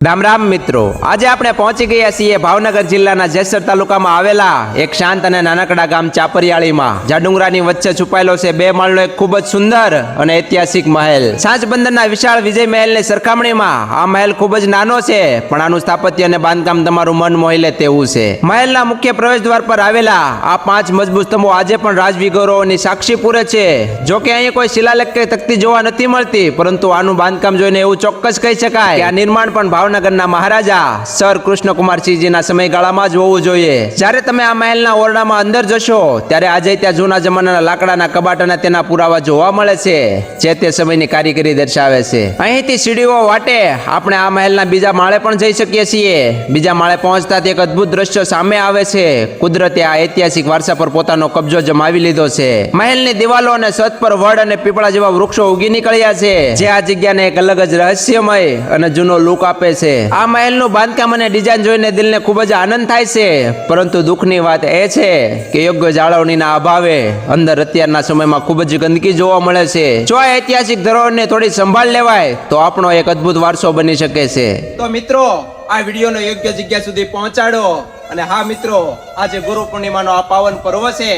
રામ રામ મિત્રો, આજે આપણે પહોંચી ગયા છીએ ભાવનગર જિલ્લાના જેસર તાલુકામાં આવેલા એક શાંત અને નાનકડા ગામ ચાપરિયાળીમાં. જ્યાં ડુંગરાની વચ્ચે છુપાયેલો છે 2 માળનો એક ખૂબ જ સુંદર અને ઐતિહાસિક મહેલ. સાંચ બંદરના વિશાળ વિજય મહેલની સરખામણીમાં આ મહેલ ખૂબ જ નાનો છે, પણ આનું સ્થાપત્ય અને બાંધકામ તમારું મન મોહી લે તેવું છે. મહેલના મુખ્ય પ્રવેશ દ્વાર પર આવેલા આ 5 મજબૂત સ્તંભો આજે પણ રાજવિગરોની સાક્ષી પૂરે છે. જો કે અહીં કોઈ શિલાલેખ કે તકતી જોવા નથી મળતી, પરંતુ આનું બાંધકામ જોઈને એવું ચોક્કસ કહી શકાય કે આ નિર્માણ પણ ભાવનગરના મહારાજા સર કૃષ્ણકુમારસિંહજીના સમયગાળામાં જ હોવું જોઈએ. જ્યારે તમે આ મહેલના ઓરડામાં અંદર જશો ત્યારે આજે ત્યાં જૂના જમાનાના લાકડાના કબાટ અને તેના પુરાવા જોવા મળે છે, જે તે સમયની કારીગરી દર્શાવે છે. અહીંથી સીડીઓ વાટે આપણે આ મહેલના બીજા માળે પણ જઈ શકીએ છીએ. બીજા માળે પહોંચતા એક અદ્ભુત દ્રશ્ય સામે આવે છે. કુદરતે આ ઐતિહાસિક વારસા પર પોતાનો કબજો જમાવી લીધો છે. મહેલની દિવાલો અને છત પર વડ અને પીપળા જેવા વૃક્ષો ઉગી નીકળ્યા છે, જે આ જગ્યાને એક અલગ જ રહસ્યમય અને જૂનો લુક આપે છે. આ મહેલનું બાંધકામ અને ડિઝાઇન જોઈને દિલને ખૂબ જ આનંદ થાય છે, પરંતુ દુઃખની વાત એ છે કે યોગ્ય જાળવણીના અભાવે અંદર અત્યારના સમયમાં ખૂબ જ ગંદકી જોવા મળે છે. જો આ ઐતિહાસિક ધરોહરને થોડી સંભાળ લેવાય તો આપણો એક અદ્ભુત વારસો બની શકે છે. તો મિત્રો, આ વિડીયોનો યોગ્ય જગ્યા સુધી પહોંચાડો. અને હા મિત્રો, આજે ગુરુ પૂર્ણિમાનો આ પાવન પર્વ છે,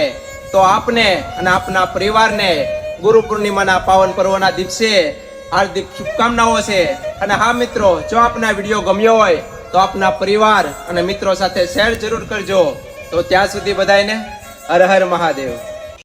તો આપને અને આપના પરિવારને ગુરુ પૂર્ણિમાના પાવન પર્વના દિવસે હાર્દિક શુભકામનાઓ છે. અને હા મિત્રો, જો આપને આ વિડીયો ગમ્યો હોય તો આપના પરિવાર અને મિત્રો સાથે શેર જરૂર કરજો. તો ત્યાં સુધી બધાને હર હર મહાદેવ.